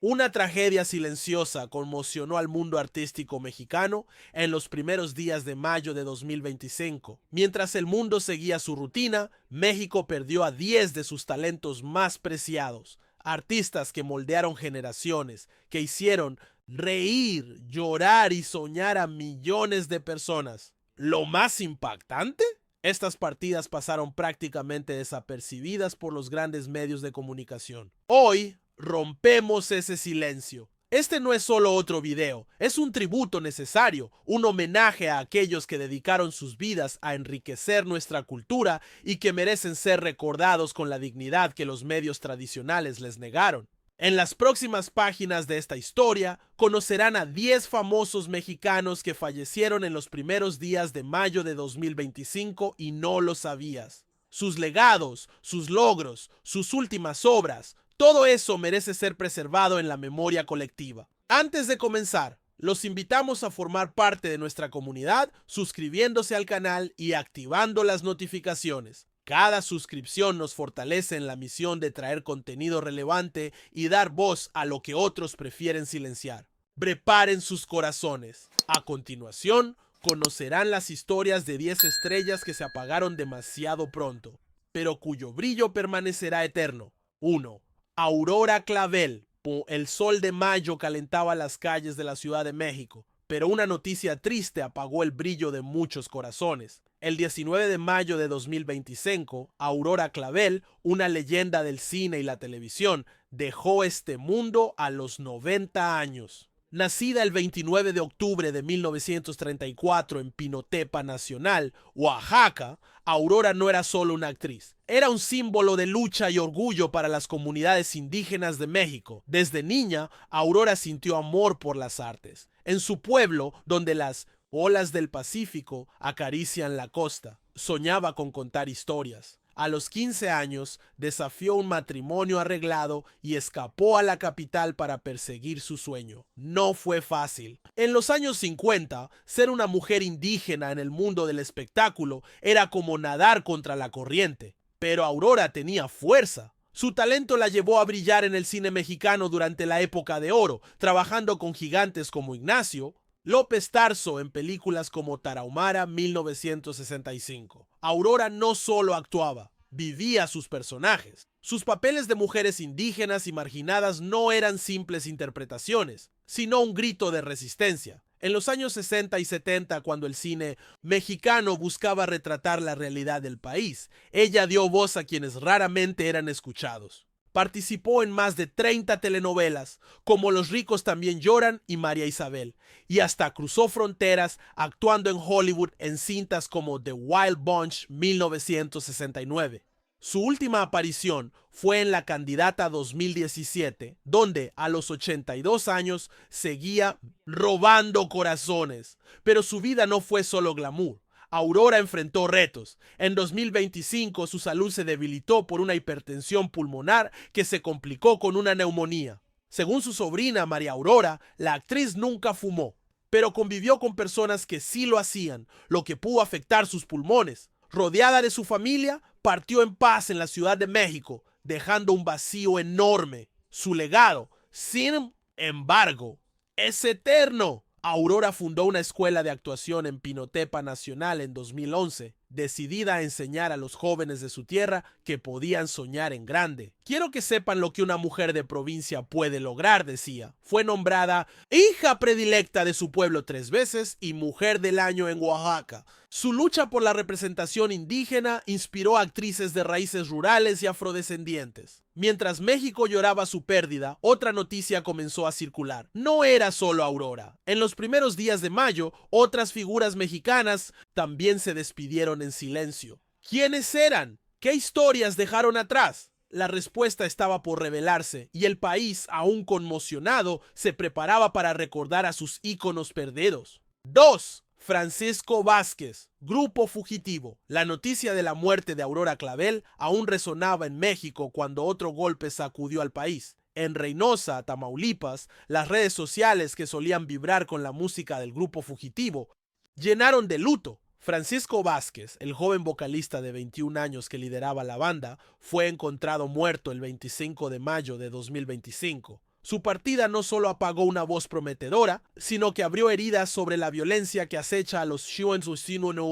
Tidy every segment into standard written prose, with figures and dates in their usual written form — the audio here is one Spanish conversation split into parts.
Una tragedia silenciosa conmocionó al mundo artístico mexicano en los primeros días de mayo de 2025. Mientras el mundo seguía su rutina, México perdió a 10 de sus talentos más preciados, artistas que moldearon generaciones, que hicieron reír, llorar y soñar a millones de personas. ¿Lo más impactante? Estas partidas pasaron prácticamente desapercibidas por los grandes medios de comunicación. Hoy rompemos ese silencio. Este no es solo otro video, es un tributo necesario, un homenaje a aquellos que dedicaron sus vidas a enriquecer nuestra cultura y que merecen ser recordados con la dignidad que los medios tradicionales les negaron. En las próximas páginas de esta historia conocerán a 10 famosos mexicanos que fallecieron en los primeros días de mayo de 2025 y no lo sabías. Sus legados, sus logros, sus últimas obras, todo eso merece ser preservado en la memoria colectiva. Antes de comenzar, los invitamos a formar parte de nuestra comunidad suscribiéndose al canal y activando las notificaciones. Cada suscripción nos fortalece en la misión de traer contenido relevante y dar voz a lo que otros prefieren silenciar. Preparen sus corazones. A continuación, conocerán las historias de 10 estrellas que se apagaron demasiado pronto, pero cuyo brillo permanecerá eterno. 1. Aurora Clavel. El sol de mayo calentaba las calles de la Ciudad de México, pero una noticia triste apagó el brillo de muchos corazones. El 19 de mayo de 2025, Aurora Clavel, una leyenda del cine y la televisión, dejó este mundo a los 90 años. Nacida el 29 de octubre de 1934 en Pinotepa Nacional, Oaxaca, Aurora no era solo una actriz. Era un símbolo de lucha y orgullo para las comunidades indígenas de México. Desde niña, Aurora sintió amor por las artes. En su pueblo, donde las olas del Pacífico acarician la costa, soñaba con contar historias. A los 15 años, desafió un matrimonio arreglado y escapó a la capital para perseguir su sueño. No fue fácil. En los años 50, ser una mujer indígena en el mundo del espectáculo era como nadar contra la corriente. Pero Aurora tenía fuerza. Su talento la llevó a brillar en el cine mexicano durante la época de oro, trabajando con gigantes como Ignacio López Tarso en películas como Tarahumara 1965. Aurora no solo actuaba, vivía sus personajes. Sus papeles de mujeres indígenas y marginadas no eran simples interpretaciones, sino un grito de resistencia. En los años 60 y 70, cuando el cine mexicano buscaba retratar la realidad del país, ella dio voz a quienes raramente eran escuchados. Participó en más de 30 telenovelas, como Los ricos también lloran y María Isabel, y hasta cruzó fronteras actuando en Hollywood en cintas como The Wild Bunch 1969. Su última aparición fue en La Candidata 2017, donde a los 82 años seguía robando corazones. Pero su vida no fue solo glamour. Aurora enfrentó retos. En 2025 su salud se debilitó por una hipertensión pulmonar que se complicó con una neumonía. Según su sobrina María Aurora, la actriz nunca fumó, pero convivió con personas que sí lo hacían, lo que pudo afectar sus pulmones. Rodeada de su familia, partió en paz en la Ciudad de México, dejando un vacío enorme. Su legado, sin embargo, es eterno. Aurora fundó una escuela de actuación en Pinotepa Nacional en 2011, decidida a enseñar a los jóvenes de su tierra que podían soñar en grande. Quiero que sepan lo que una mujer de provincia puede lograr, decía. Fue nombrada hija predilecta de su pueblo 3 veces y mujer del año en Oaxaca. Su lucha por la representación indígena inspiró a actrices de raíces rurales y afrodescendientes. Mientras México lloraba su pérdida, otra noticia comenzó a circular. No era solo Aurora. En los primeros días de mayo, otras figuras mexicanas también se despidieron en silencio. ¿Quiénes eran? ¿Qué historias dejaron atrás? La respuesta estaba por revelarse y el país, aún conmocionado, se preparaba para recordar a sus íconos perdidos. 2. Francisco Vázquez, Grupo Fugitivo. La noticia de la muerte de Aurora Clavel aún resonaba en México cuando otro golpe sacudió al país. En Reynosa, Tamaulipas, las redes sociales que solían vibrar con la música del Grupo Fugitivo llenaron de luto. Francisco Vázquez, el joven vocalista de 21 años que lideraba la banda, fue encontrado muerto el 25 de mayo de 2025. Su partida no solo apagó una voz prometedora, sino que abrió heridas sobre la violencia que acecha a los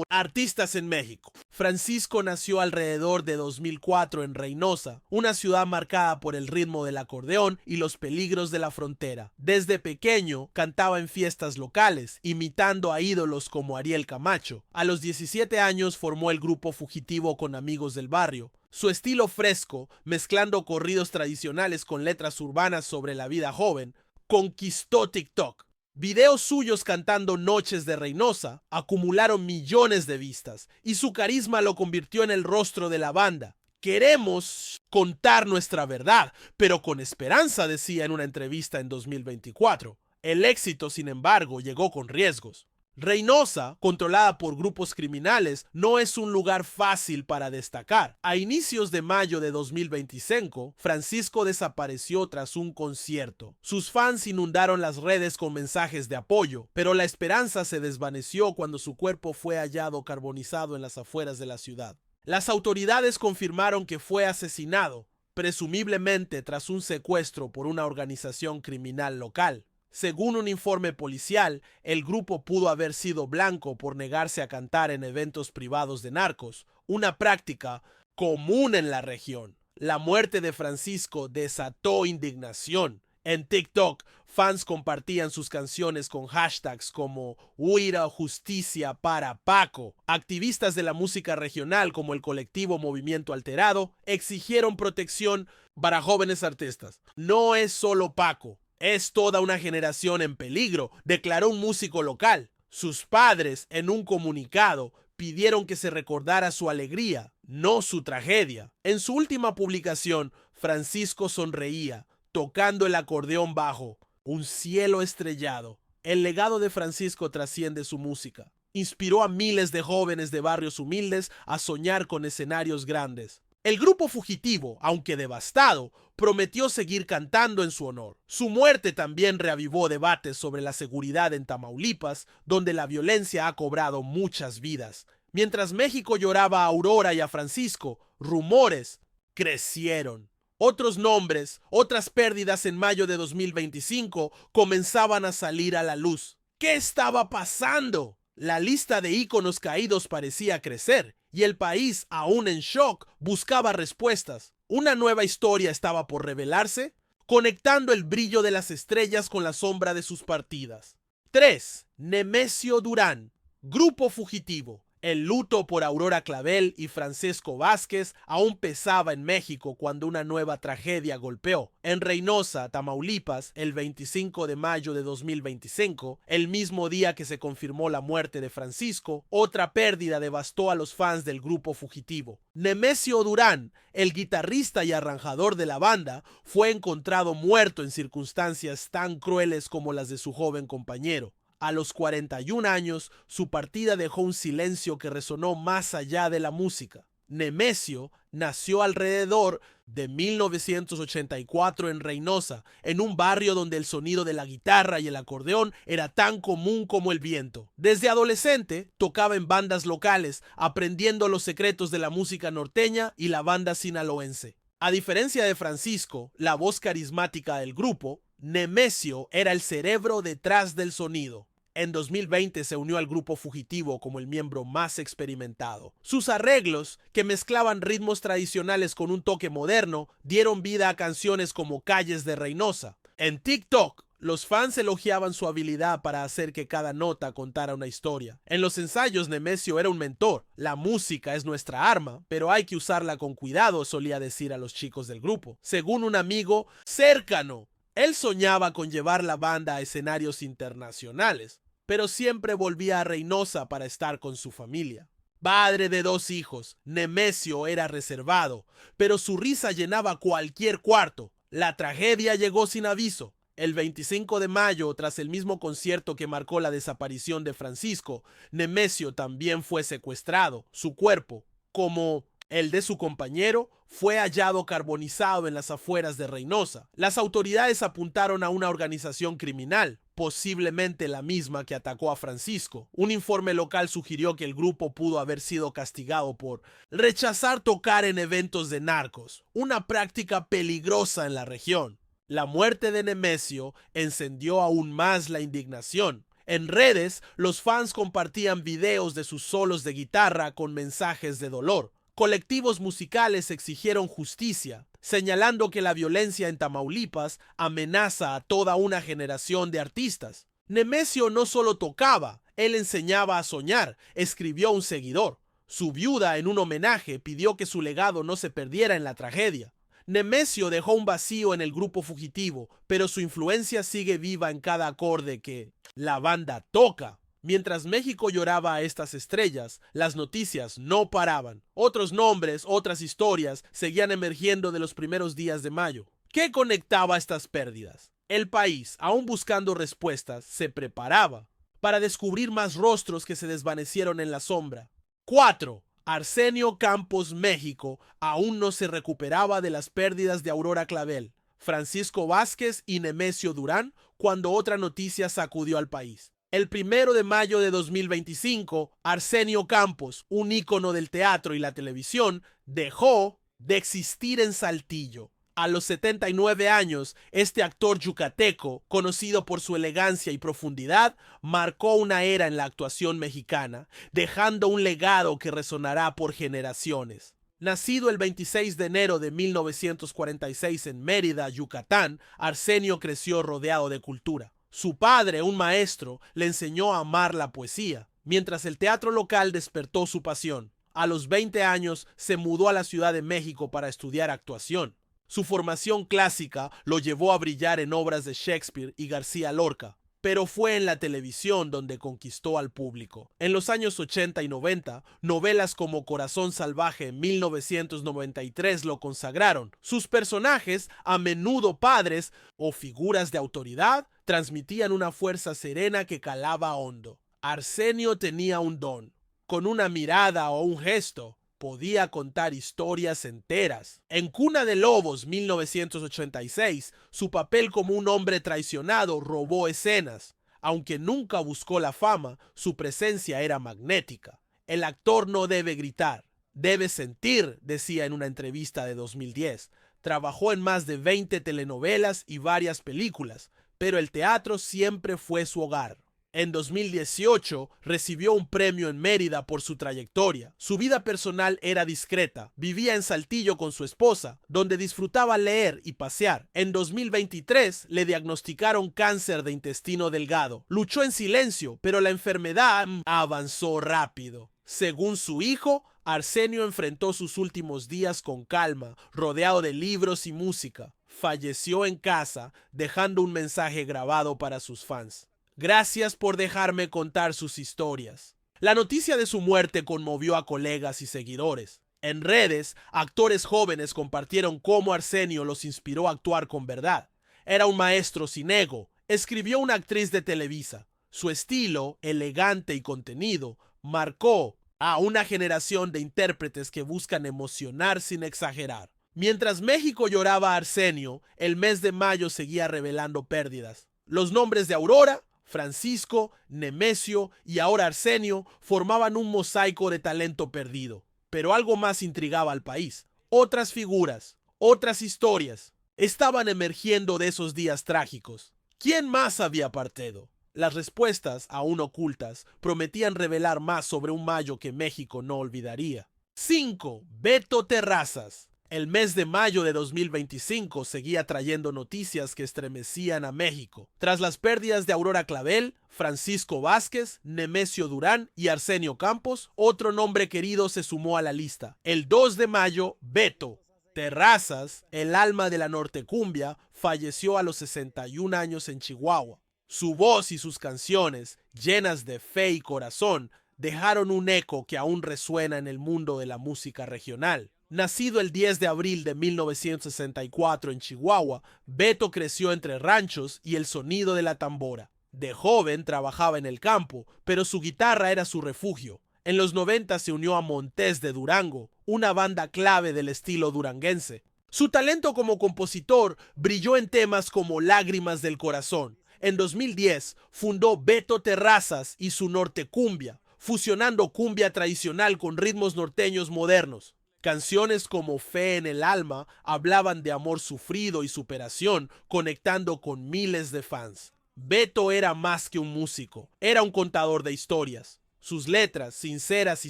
artistas en México. Francisco nació alrededor de 2004 en Reynosa, una ciudad marcada por el ritmo del acordeón y los peligros de la frontera. Desde pequeño cantaba en fiestas locales, imitando a ídolos como Ariel Camacho. A los 17 años formó el grupo Fugitivo con amigos del barrio. Su estilo fresco, mezclando corridos tradicionales con letras urbanas sobre la vida joven, conquistó TikTok. Videos suyos cantando Noches de Reynosa acumularon millones de vistas y su carisma lo convirtió en el rostro de la banda. Queremos contar nuestra verdad, pero con esperanza, decía en una entrevista en 2024. El éxito, sin embargo, llegó con riesgos. Reynosa, controlada por grupos criminales, no es un lugar fácil para destacar. A inicios de mayo de 2025, Francisco desapareció tras un concierto. Sus fans inundaron las redes con mensajes de apoyo, pero la esperanza se desvaneció cuando su cuerpo fue hallado carbonizado en las afueras de la ciudad. Las autoridades confirmaron que fue asesinado, presumiblemente tras un secuestro por una organización criminal local. Según un informe policial, el grupo pudo haber sido blanco por negarse a cantar en eventos privados de narcos, una práctica común en la región. La muerte de Francisco desató indignación. En TikTok, fans compartían sus canciones con hashtags como Huida Justicia para Paco. Activistas de la música regional como el colectivo Movimiento Alterado exigieron protección para jóvenes artistas. No es solo Paco. Es toda una generación en peligro, declaró un músico local. Sus padres, en un comunicado, pidieron que se recordara su alegría, no su tragedia. En su última publicación, Francisco sonreía, tocando el acordeón bajo un cielo estrellado. El legado de Francisco trasciende su música. Inspiró a miles de jóvenes de barrios humildes a soñar con escenarios grandes. El grupo Fugitivo, aunque devastado, prometió seguir cantando en su honor. Su muerte también reavivó debates sobre la seguridad en Tamaulipas, donde la violencia ha cobrado muchas vidas. Mientras México lloraba a Aurora y a Francisco, rumores crecieron. Otros nombres, otras pérdidas en mayo de 2025 comenzaban a salir a la luz. ¿Qué estaba pasando? La lista de íconos caídos parecía crecer y el país, aún en shock, buscaba respuestas. Una nueva historia estaba por revelarse, conectando el brillo de las estrellas con la sombra de sus partidas. 3. Nemesio Durán, Grupo Fugitivo. El luto por Aurora Clavel y Francesco Vázquez aún pesaba en México cuando una nueva tragedia golpeó. En Reynosa, Tamaulipas, el 25 de mayo de 2025, el mismo día que se confirmó la muerte de Francisco, otra pérdida devastó a los fans del Grupo Fugitivo. Nemesio Durán, el guitarrista y arranjador de la banda, fue encontrado muerto en circunstancias tan crueles como las de su joven compañero. A los 41 años, su partida dejó un silencio que resonó más allá de la música. Nemesio nació alrededor de 1984 en Reynosa, en un barrio donde el sonido de la guitarra y el acordeón era tan común como el viento. Desde adolescente, tocaba en bandas locales, aprendiendo los secretos de la música norteña y la banda sinaloense. A diferencia de Francisco, la voz carismática del grupo, Nemesio era el cerebro detrás del sonido. En 2020 se unió al Grupo Fugitivo como el miembro más experimentado. Sus arreglos, que mezclaban ritmos tradicionales con un toque moderno, dieron vida a canciones como Calles de Reynosa. En TikTok, los fans elogiaban su habilidad para hacer que cada nota contara una historia. En los ensayos, Nemesio era un mentor. La música es nuestra arma, pero hay que usarla con cuidado, solía decir a los chicos del grupo. Según un amigo cercano, él soñaba con llevar la banda a escenarios internacionales, pero siempre volvía a Reynosa para estar con su familia. Padre de 2 hijos, Nemesio era reservado, pero su risa llenaba cualquier cuarto. La tragedia llegó sin aviso. El 25 de mayo, tras el mismo concierto que marcó la desaparición de Francisco, Nemesio también fue secuestrado. Su cuerpo, como el de su compañero, fue hallado carbonizado en las afueras de Reynosa. Las autoridades apuntaron a una organización criminal, posiblemente la misma que atacó a Francisco. Un informe local sugirió que el grupo pudo haber sido castigado por rechazar tocar en eventos de narcos, una práctica peligrosa en la región. La muerte de Nemesio encendió aún más la indignación. En redes, los fans compartían videos de sus solos de guitarra con mensajes de dolor. Colectivos musicales exigieron justicia, señalando que la violencia en Tamaulipas amenaza a toda una generación de artistas. Nemesio no solo tocaba, él enseñaba a soñar, escribió un seguidor. Su viuda, en un homenaje, pidió que su legado no se perdiera en la tragedia. Nemesio dejó un vacío en el grupo fugitivo, pero su influencia sigue viva en cada acorde que la banda toca. Mientras México lloraba a estas estrellas, las noticias no paraban. Otros nombres, otras historias seguían emergiendo de los primeros días de mayo. ¿Qué conectaba estas pérdidas? El país, aún buscando respuestas, se preparaba para descubrir más rostros que se desvanecieron en la sombra. 4. Arsenio Campos, México, aún no se recuperaba de las pérdidas de Aurora Clavel, Francisco Vázquez y Nemesio Durán cuando otra noticia sacudió al país. El 1 de mayo de 2025, Arsenio Campos, un ícono del teatro y la televisión, dejó de existir en Saltillo. A los 79 años, este actor yucateco, conocido por su elegancia y profundidad, marcó una era en la actuación mexicana, dejando un legado que resonará por generaciones. Nacido el 26 de enero de 1946 en Mérida, Yucatán, Arsenio creció rodeado de cultura. Su padre, un maestro, le enseñó a amar la poesía, mientras el teatro local despertó su pasión. A los 20 años se mudó a la Ciudad de México para estudiar actuación. Su formación clásica lo llevó a brillar en obras de Shakespeare y García Lorca, pero fue en la televisión donde conquistó al público. En los años 80 y 90, novelas como Corazón Salvaje en 1993 lo consagraron. Sus personajes, a menudo padres o figuras de autoridad, transmitían una fuerza serena que calaba hondo. Arsenio tenía un don. Con una mirada o un gesto, podía contar historias enteras. En Cuna de Lobos, 1986, su papel como un hombre traicionado robó escenas. Aunque nunca buscó la fama, su presencia era magnética. El actor no debe gritar, debe sentir, decía en una entrevista de 2010. Trabajó en más de 20 telenovelas y varias películas, pero el teatro siempre fue su hogar. En 2018 recibió un premio en Mérida por su trayectoria. Su vida personal era discreta. Vivía en Saltillo con su esposa, donde disfrutaba leer y pasear. En 2023 le diagnosticaron cáncer de intestino delgado. Luchó en silencio, pero la enfermedad avanzó rápido. Según su hijo, Arsenio enfrentó sus últimos días con calma, rodeado de libros y música. Falleció en casa, dejando un mensaje grabado para sus fans. Gracias por dejarme contar sus historias. La noticia de su muerte conmovió a colegas y seguidores. En redes, actores jóvenes compartieron cómo Arsenio los inspiró a actuar con verdad. Era un maestro sin ego, escribió una actriz de Televisa. Su estilo, elegante y contenido, marcó a una generación de intérpretes que buscan emocionar sin exagerar. Mientras México lloraba a Arsenio, el mes de mayo seguía revelando pérdidas. Los nombres de Aurora, Francisco, Nemesio y ahora Arsenio formaban un mosaico de talento perdido. Pero algo más intrigaba al país. Otras figuras, otras historias, estaban emergiendo de esos días trágicos. ¿Quién más había partido? Las respuestas, aún ocultas, prometían revelar más sobre un mayo que México no olvidaría. 5. Beto Terrazas. El mes de mayo de 2025 seguía trayendo noticias que estremecían a México. Tras las pérdidas de Aurora Clavel, Francisco Vázquez, Nemesio Durán y Arsenio Campos, otro nombre querido se sumó a la lista. El 2 de mayo, Beto Terrazas, el alma de la nortecumbia, falleció a los 61 años en Chihuahua. Su voz y sus canciones, llenas de fe y corazón, dejaron un eco que aún resuena en el mundo de la música regional. Nacido el 10 de abril de 1964 en Chihuahua, Beto creció entre ranchos y el sonido de la tambora. De joven trabajaba en el campo, pero su guitarra era su refugio. En los 90 se unió a Montés de Durango, una banda clave del estilo duranguense. Su talento como compositor brilló en temas como Lágrimas del Corazón. En 2010 fundó Beto Terrazas y su Nortecumbia, fusionando cumbia tradicional con ritmos norteños modernos. Canciones como Fe en el alma hablaban de amor sufrido y superación, conectando con miles de fans. Beto era más que un músico, era un contador de historias. Sus letras, sinceras y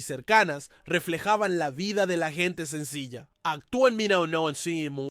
cercanas, reflejaban la vida de la gente sencilla. Actuó en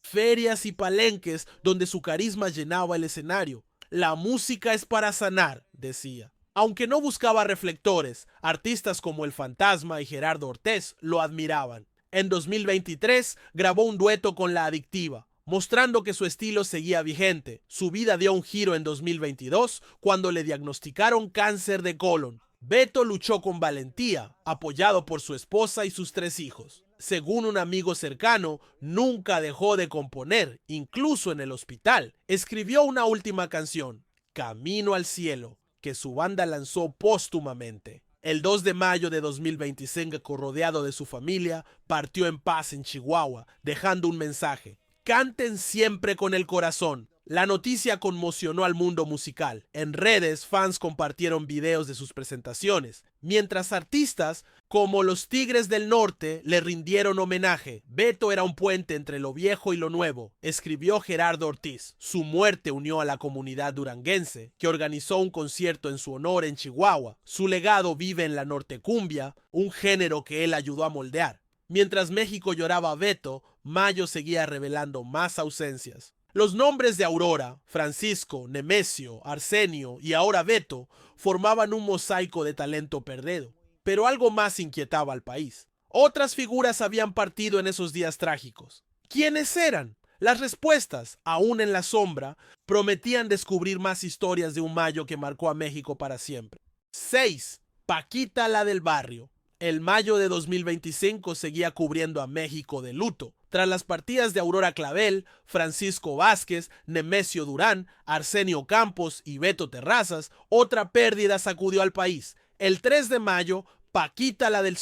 ferias y palenques donde su carisma llenaba el escenario. La música es para sanar, decía. Aunque no buscaba reflectores, artistas como El Fantasma y Gerardo Ortiz lo admiraban. En 2023 grabó un dueto con La Adictiva, mostrando que su estilo seguía vigente. Su vida dio un giro en 2022 cuando le diagnosticaron cáncer de colon. Beto luchó con valentía, apoyado por su esposa y sus 3 hijos. Según un amigo cercano, nunca dejó de componer, incluso en el hospital. Escribió una última canción, Camino al Cielo, que su banda lanzó póstumamente. El 2 de mayo de 2025, rodeado de su familia, partió en paz en Chihuahua, dejando un mensaje. Canten siempre con el corazón. La noticia conmocionó al mundo musical. En redes, fans compartieron videos de sus presentaciones, mientras artistas como los Tigres del Norte le rindieron homenaje. Beto era un puente entre lo viejo y lo nuevo, escribió Gerardo Ortiz. Su muerte unió a la comunidad duranguense, que organizó un concierto en su honor en Chihuahua. Su legado vive en la nortecumbia, un género que él ayudó a moldear. Mientras México lloraba a Beto, Mayo seguía revelando más ausencias. Los nombres de Aurora, Francisco, Nemesio, Arsenio y ahora Beto formaban un mosaico de talento perdido. Pero algo más inquietaba al país. Otras figuras habían partido en esos días trágicos. ¿Quiénes eran? Las respuestas, aún en la sombra, prometían descubrir más historias de un Mayo que marcó a México para siempre. 6. Paquita, la del barrio. El mayo de 2025 seguía cubriendo a México de luto. Tras las partidas de Aurora Clavel, Francisco Vázquez, Nemesio Durán, Arsenio Campos y Beto Terrazas, otra pérdida sacudió al país. El 3 de mayo, Paquita, la del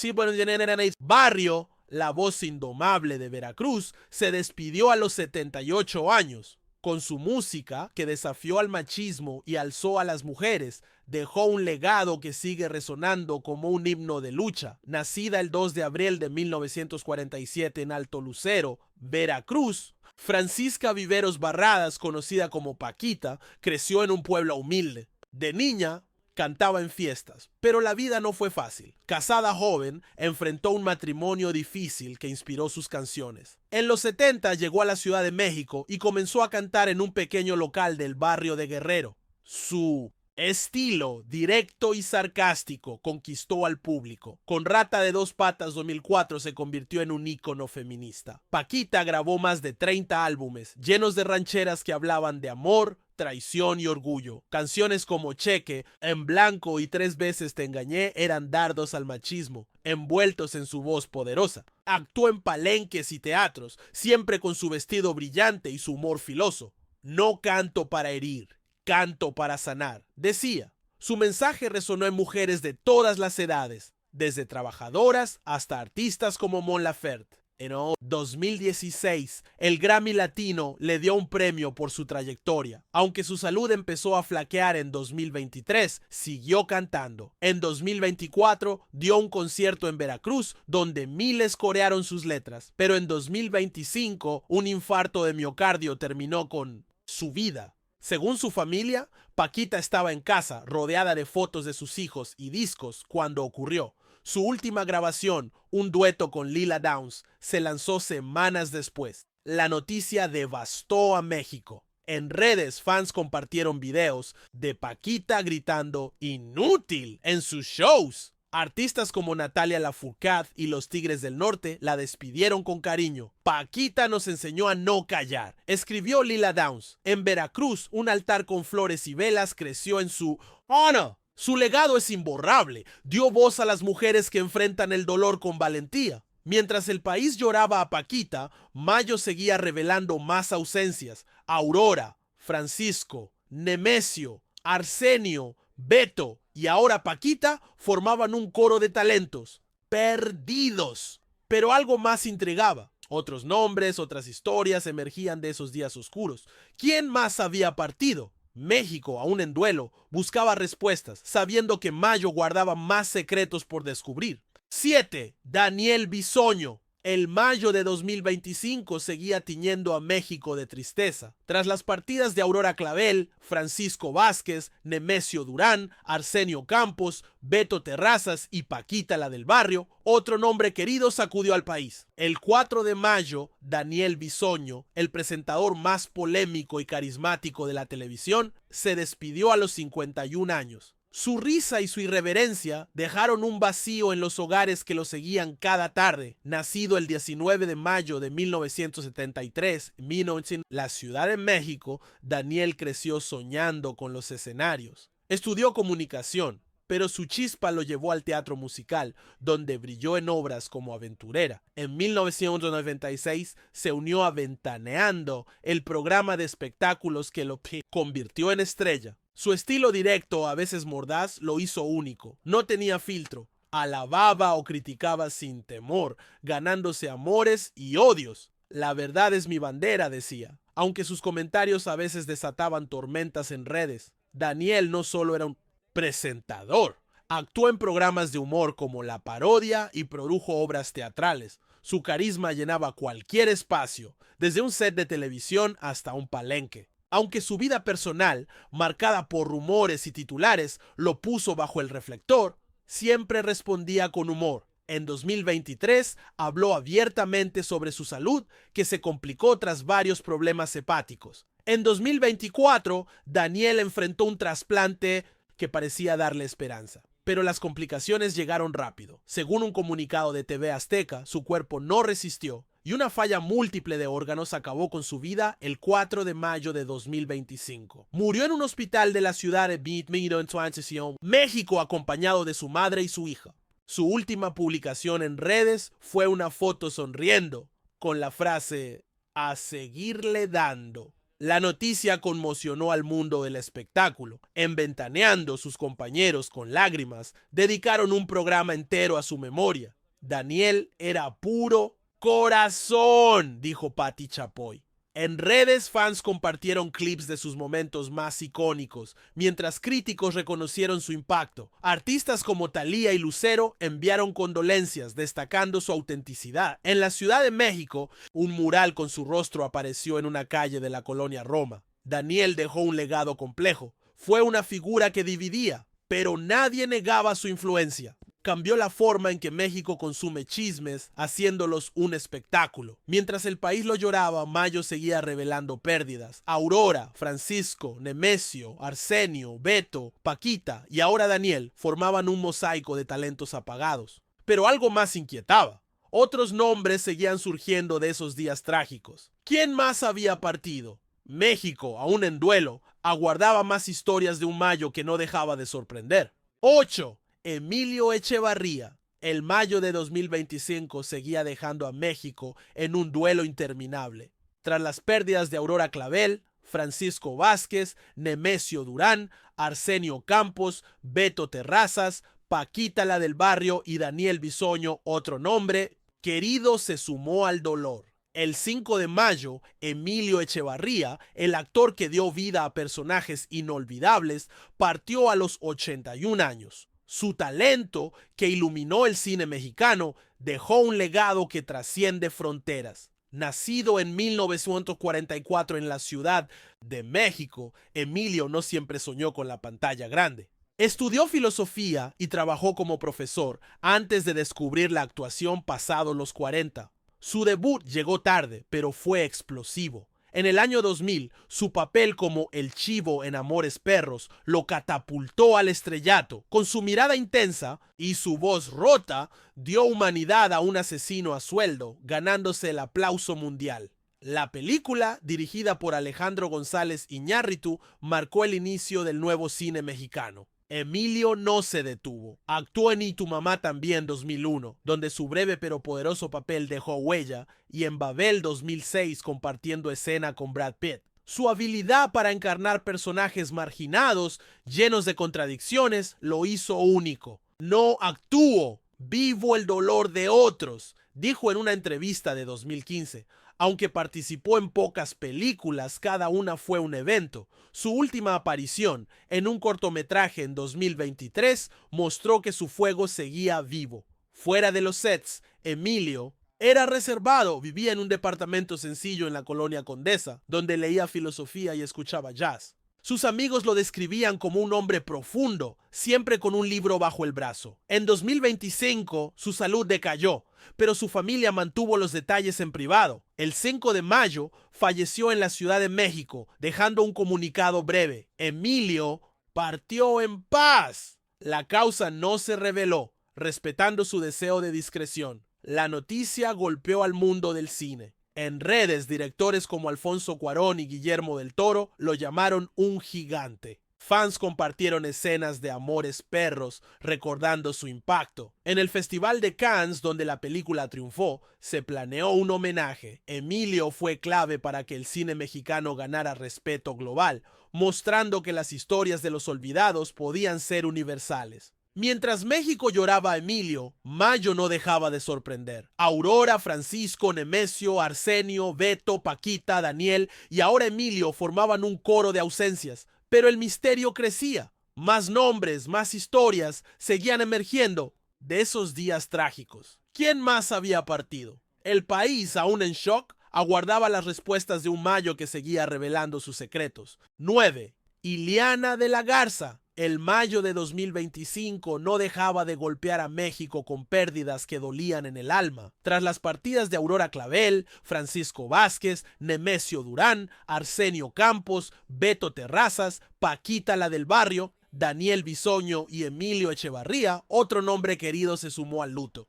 barrio, la voz indomable de Veracruz, se despidió a los 78 años. Con su música, que desafió al machismo y alzó a las mujeres, dejó un legado que sigue resonando como un himno de lucha. Nacida el 2 de abril de 1947 en Alto Lucero, Veracruz, Francisca Viveros Barradas, conocida como Paquita, creció en un pueblo humilde. De niña, cantaba en fiestas, pero la vida no fue fácil. Casada joven, enfrentó un matrimonio difícil que inspiró sus canciones. En los 70 llegó a la Ciudad de México y comenzó a cantar en un pequeño local del barrio de Guerrero. Su estilo directo y sarcástico conquistó al público. Con Rata de Dos Patas 2004 se convirtió en un ícono feminista. Paquita grabó más de 30 álbumes, llenos de rancheras que hablaban de amor, traición y orgullo. Canciones como Cheque, En Blanco y 3 veces te engañé eran dardos al machismo, envueltos en su voz poderosa. Actuó en palenques y teatros, siempre con su vestido brillante y su humor filoso. No canto para herir, canto para sanar, decía. Su mensaje resonó en mujeres de todas las edades, desde trabajadoras hasta artistas como Mon Laferte. En 2016, el Grammy Latino le dio un premio por su trayectoria. Aunque su salud empezó a flaquear en 2023, siguió cantando. En 2024, dio un concierto en Veracruz donde miles corearon sus letras. Pero en 2025, un infarto de miocardio terminó con su vida. Según su familia, Paquita estaba en casa, rodeada de fotos de sus hijos y discos cuando ocurrió. Su última grabación, un dueto con Lila Downs, se lanzó semanas después. La noticia devastó a México. En redes, fans compartieron videos de Paquita gritando "inútil" en sus shows. Artistas como Natalia Lafourcade y los Tigres del Norte la despidieron con cariño. Paquita nos enseñó a no callar, escribió Lila Downs. En Veracruz, un altar con flores y velas creció en su honor. Su legado es imborrable. Dio voz a las mujeres que enfrentan el dolor con valentía. Mientras el país lloraba a Paquita, Mayo seguía revelando más ausencias. Aurora, Francisco, Nemesio, Arsenio, Beto y ahora Paquita formaban un coro de talentos perdidos. Pero algo más intrigaba. Otros nombres, otras historias emergían de esos días oscuros. ¿Quién más había partido? México, aún en duelo, buscaba respuestas, sabiendo que Mayo guardaba más secretos por descubrir. 7. Daniel Bisoño. El mayo de 2025 seguía tiñendo a México de tristeza. Tras las partidas de Aurora Clavel, Francisco Vázquez, Nemesio Durán, Arsenio Campos, Beto Terrazas y Paquita la del Barrio, otro nombre querido sacudió al país. El 4 de mayo, Daniel Bisoño, el presentador más polémico y carismático de la televisión, se despidió a los 51 años. Su risa y su irreverencia dejaron un vacío en los hogares que lo seguían cada tarde. Nacido el 19 de mayo de 1973 en la Ciudad de México, Daniel creció soñando con los escenarios. Estudió comunicación, pero su chispa lo llevó al teatro musical, donde brilló en obras como Aventurera. En 1996 se unió a Ventaneando, el programa de espectáculos que lo convirtió en estrella. Su estilo directo, a veces mordaz, lo hizo único. No tenía filtro. Alababa o criticaba sin temor, ganándose amores y odios. La verdad es mi bandera, decía. Aunque sus comentarios a veces desataban tormentas en redes, Daniel no solo era un presentador. Actuó en programas de humor como La Parodia y produjo obras teatrales. Su carisma llenaba cualquier espacio, desde un set de televisión hasta un palenque. Aunque su vida personal, marcada por rumores y titulares, lo puso bajo el reflector, siempre respondía con humor. En 2023 habló abiertamente sobre su salud, que se complicó tras varios problemas hepáticos. En 2024, Daniel enfrentó un trasplante que parecía darle esperanza. Pero las complicaciones llegaron rápido. Según un comunicado de TV Azteca, su cuerpo no resistió y una falla múltiple de órganos acabó con su vida el 4 de mayo de 2025. Murió en un hospital de la ciudad de México, acompañado de su madre y su hija. Su última publicación en redes fue una foto sonriendo, con la frase "a seguirle dando". La noticia conmocionó al mundo del espectáculo. En Ventaneando, sus compañeros, con lágrimas, dedicaron un programa entero a su memoria. Daniel era puro corazón, dijo Patti Chapoy. En redes, fans compartieron clips de sus momentos más icónicos, mientras críticos reconocieron su impacto. Artistas como Thalía y Lucero enviaron condolencias, destacando su autenticidad. En la Ciudad de México, un mural con su rostro apareció en una calle de la colonia Roma. Daniel dejó un legado complejo. Fue una figura que dividía, pero nadie negaba su influencia. Cambió la forma en que México consume chismes, haciéndolos un espectáculo. Mientras el país lo lloraba, Mayo seguía revelando pérdidas. Aurora, Francisco, Nemesio, Arsenio, Beto, Paquita y ahora Daniel formaban un mosaico de talentos apagados. Pero algo más inquietaba. Otros nombres seguían surgiendo de esos días trágicos. ¿Quién más había partido? México, aún en duelo, aguardaba más historias de un Mayo que no dejaba de sorprender. 8. Emilio Echevarría. El mayo de 2025 seguía dejando a México en un duelo interminable. Tras las pérdidas de Aurora Clavel, Francisco Vázquez, Nemesio Durán, Arsenio Campos, Beto Terrazas, Paquita la del Barrio y Daniel Bisoño, otro nombre querido, se sumó al dolor. El 5 de mayo, Emilio Echevarría, el actor que dio vida a personajes inolvidables, partió a los 81 años. Su talento, que iluminó el cine mexicano, dejó un legado que trasciende fronteras. Nacido en 1944 en la Ciudad de México, Emilio no siempre soñó con la pantalla grande. Estudió filosofía y trabajó como profesor antes de descubrir la actuación pasados los 40. Su debut llegó tarde, pero fue explosivo. En el año 2000, su papel como el Chivo en Amores Perros lo catapultó al estrellato. Con su mirada intensa y su voz rota, dio humanidad a un asesino a sueldo, ganándose el aplauso mundial. La película, dirigida por Alejandro González Iñárritu, marcó el inicio del nuevo cine mexicano. Emilio no se detuvo. Actuó en Y tu mamá también 2001, donde su breve pero poderoso papel dejó huella, y en Babel 2006 compartiendo escena con Brad Pitt. Su habilidad para encarnar personajes marginados, llenos de contradicciones, lo hizo único. No actúo, vivo el dolor de otros, dijo en una entrevista de 2015. Aunque participó en pocas películas, cada una fue un evento. Su última aparición, en un cortometraje en 2023, mostró que su fuego seguía vivo. Fuera de los sets, Emilio Era reservado, vivía en un departamento sencillo en la colonia Condesa, donde leía filosofía y escuchaba jazz. Sus amigos lo describían como un hombre profundo, siempre con un libro bajo el brazo. En 2025, su salud decayó, pero su familia mantuvo los detalles en privado. El 5 de mayo falleció en la Ciudad de México, dejando un comunicado breve. Emilio partió en paz. La causa no se reveló, respetando su deseo de discreción. La noticia golpeó al mundo del cine. En redes, directores como Alfonso Cuarón y Guillermo del Toro lo llamaron un gigante. Fans compartieron escenas de Amores Perros, recordando su impacto. En el Festival de Cannes, donde la película triunfó, se planeó un homenaje. Emilio fue clave para que el cine mexicano ganara respeto global, mostrando que las historias de los olvidados podían ser universales. Mientras México lloraba a Emilio, Mayo no dejaba de sorprender. Aurora, Francisco, Nemesio, Arsenio, Beto, Paquita, Daniel y ahora Emilio formaban un coro de ausencias, pero el misterio crecía. Más nombres, más historias seguían emergiendo de esos días trágicos. ¿Quién más había partido? El país, aún en shock, aguardaba las respuestas de un Mayo que seguía revelando sus secretos. 9. Ileana de la Garza. El mayo de 2025 no dejaba de golpear a México con pérdidas que dolían en el alma. Tras las partidas de Aurora Clavel, Francisco Vázquez, Nemesio Durán, Arsenio Campos, Beto Terrazas, Paquita la del Barrio, Daniel Bisoño y Emilio Echevarría, otro nombre querido se sumó al luto.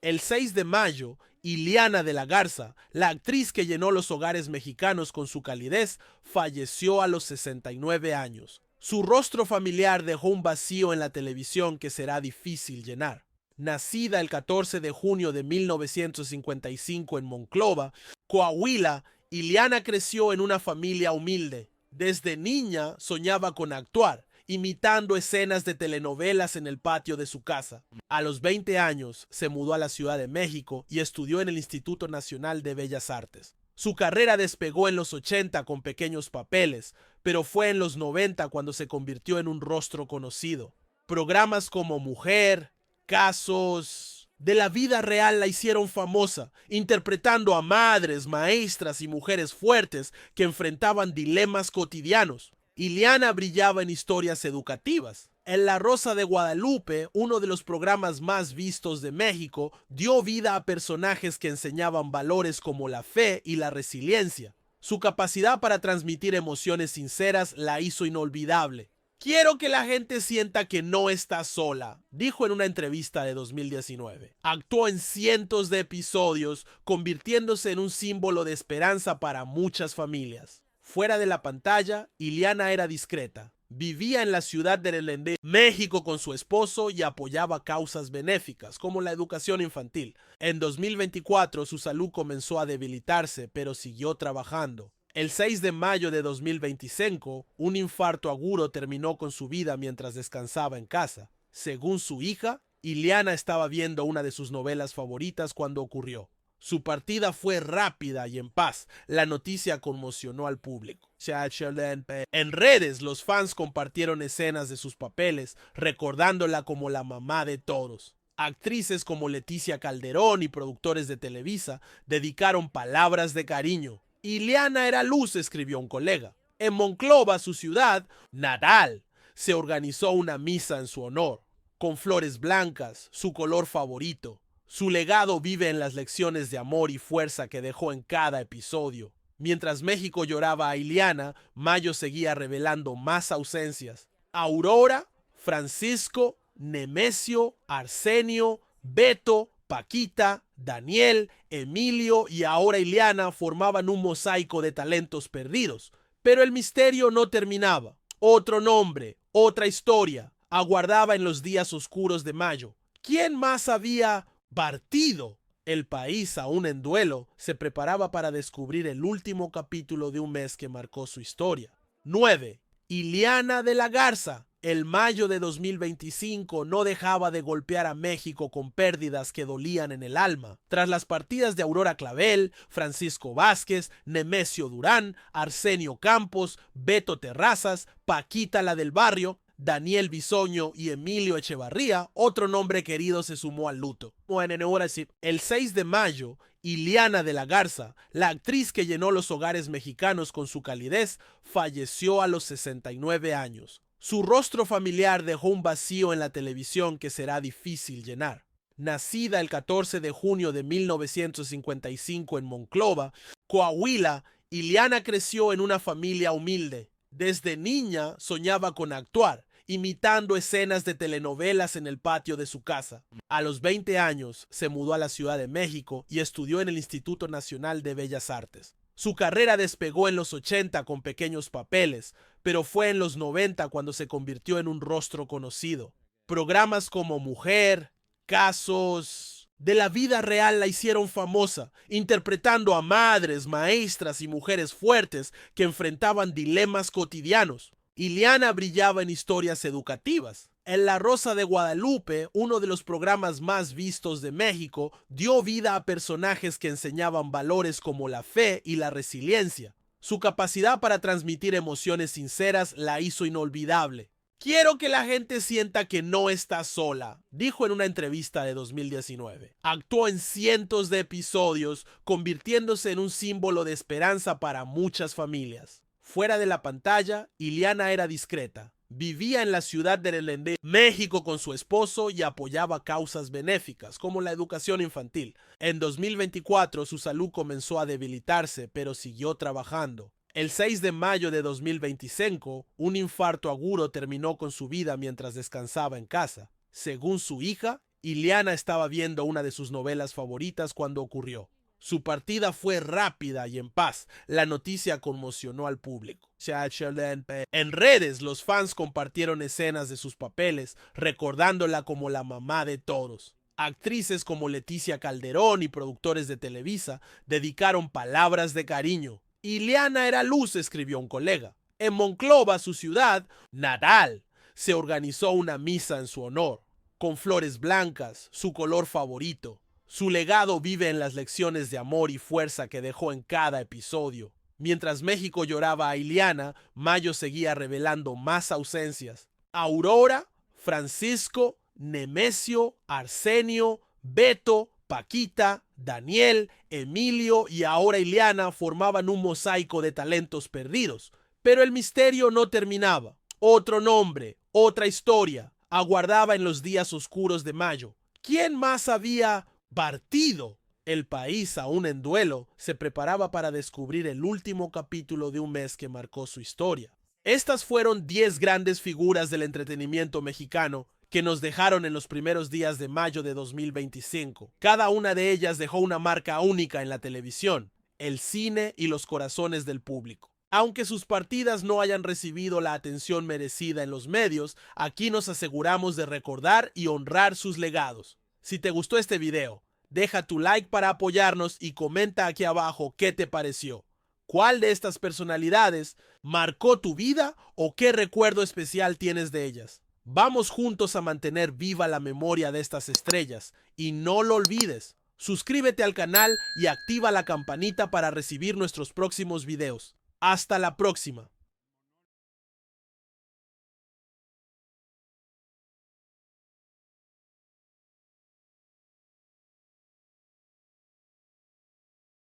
El 6 de mayo, Ileana de la Garza, la actriz que llenó los hogares mexicanos con su calidez, falleció a los 69 años. Su rostro familiar dejó un vacío en la televisión que será difícil llenar. Nacida el 14 de junio de 1955 en Monclova, Coahuila, Ileana creció en una familia humilde. Desde niña soñaba con actuar, imitando escenas de telenovelas en el patio de su casa. A los 20 años se mudó a la Ciudad de México y estudió en el Instituto Nacional de Bellas Artes. Su carrera despegó en los 80 con pequeños papeles, pero fue en los 90 cuando se convirtió en un rostro conocido. Programas como Mujer, Casos de la vida real la hicieron famosa, interpretando a madres, maestras y mujeres fuertes que enfrentaban dilemas cotidianos. Ileana brillaba en historias educativas. En La Rosa de Guadalupe, uno de los programas más vistos de México, dio vida a personajes que enseñaban valores como la fe y la resiliencia. Su capacidad para transmitir emociones sinceras la hizo inolvidable. Quiero que la gente sienta que no está sola, dijo en una entrevista de 2019. Actuó en cientos de episodios, convirtiéndose en un símbolo de esperanza para muchas familias. Fuera de la pantalla, Ileana era discreta. Vivía en la ciudad de Relendé, México, con su esposo y apoyaba causas benéficas como la educación infantil. En 2024 su salud comenzó a debilitarse, pero siguió trabajando. El 6 de mayo de 2025, un infarto agudo terminó con su vida mientras descansaba en casa. Según su hija, Ileana estaba viendo una de sus novelas favoritas cuando ocurrió. Su partida fue rápida y en paz. La noticia conmocionó al público. En redes, los fans compartieron escenas de sus papeles, recordándola como la mamá de todos. Actrices como Leticia Calderón y productores de Televisa dedicaron palabras de cariño. Ileana era luz, escribió un colega. En Monclova, su ciudad natal, se organizó una misa en su honor, con flores blancas, su color favorito. Su legado vive en las lecciones de amor y fuerza que dejó en cada episodio. Mientras México lloraba a Ileana, Mayo seguía revelando más ausencias. Aurora, Francisco, Nemesio, Arsenio, Beto, Paquita, Daniel, Emilio y ahora Ileana formaban un mosaico de talentos perdidos. Pero el misterio no terminaba. Otro nombre, otra historia, aguardaba en los días oscuros de Mayo. ¿Quién más había partido? El país, aún en duelo, se preparaba para descubrir el último capítulo de un mes que marcó su historia. 9. Ileana de la Garza. El mayo de 2025 no dejaba de golpear a México con pérdidas que dolían en el alma. Tras las partidas de Aurora Clavel, Francisco Vázquez, Nemesio Durán, Arsenio Campos, Beto Terrazas, Paquita la del Barrio, Daniel Bisoño y Emilio Echevarría, otro nombre querido, se sumó al luto. El 6 de mayo, Iliana de la Garza, la actriz que llenó los hogares mexicanos con su calidez, falleció a los 69 años. Su rostro familiar dejó un vacío en la televisión que será difícil llenar. Nacida el 14 de junio de 1955 en Monclova, Coahuila, Iliana creció en una familia humilde. Desde niña soñaba con actuar, imitando escenas de telenovelas en el patio de su casa. A los 20 años se mudó a la Ciudad de México y estudió en el Instituto Nacional de Bellas Artes. Su carrera despegó en los 80 con pequeños papeles, pero fue en los 90 cuando se convirtió en un rostro conocido. Programas como Mujer, Casos de la vida real la hicieron famosa, interpretando a madres, maestras y mujeres fuertes que enfrentaban dilemas cotidianos. Iliana brillaba en historias educativas. En La Rosa de Guadalupe, uno de los programas más vistos de México, dio vida a personajes que enseñaban valores como la fe y la resiliencia. Su capacidad para transmitir emociones sinceras la hizo inolvidable. Quiero que la gente sienta que no está sola, dijo en una entrevista de 2019. Actuó en cientos de episodios, convirtiéndose en un símbolo de esperanza para muchas familias. Fuera de la pantalla, Iliana era discreta. Vivía en la ciudad de Relendé, México, con su esposo y apoyaba causas benéficas, como la educación infantil. En 2024 su salud comenzó a debilitarse, pero siguió trabajando. El 6 de mayo de 2025, un infarto agudo terminó con su vida mientras descansaba en casa. Según su hija, Iliana estaba viendo una de sus novelas favoritas cuando ocurrió. Su partida fue rápida y en paz. La noticia conmocionó al público. En redes, los fans compartieron escenas de sus papeles, recordándola como la mamá de todos. Actrices como Leticia Calderón y productores de Televisa dedicaron palabras de cariño. Iliana era luz, escribió un colega. En Monclova, su ciudad natal, se organizó una misa en su honor, con flores blancas, su color favorito. Su legado vive en las lecciones de amor y fuerza que dejó en cada episodio. Mientras México lloraba a Iliana, Mayo seguía revelando más ausencias. Aurora, Francisco, Nemesio, Arsenio, Beto, Paquita, Daniel, Emilio y ahora Iliana formaban un mosaico de talentos perdidos. Pero el misterio no terminaba. Otro nombre, otra historia, aguardaba en los días oscuros de Mayo. ¿Quién más había partido? El país, aún en duelo, se preparaba para descubrir el último capítulo de un mes que marcó su historia. Estas fueron 10 grandes figuras del entretenimiento mexicano que nos dejaron en los primeros días de mayo de 2025. Cada una de ellas dejó una marca única en la televisión, el cine y los corazones del público. Aunque sus partidas no hayan recibido la atención merecida en los medios, aquí nos aseguramos de recordar y honrar sus legados. Si te gustó este video, deja tu like para apoyarnos y comenta aquí abajo qué te pareció. ¿Cuál de estas personalidades marcó tu vida o qué recuerdo especial tienes de ellas? Vamos juntos a mantener viva la memoria de estas estrellas y no lo olvides. Suscríbete al canal y activa la campanita para recibir nuestros próximos videos. Hasta la próxima.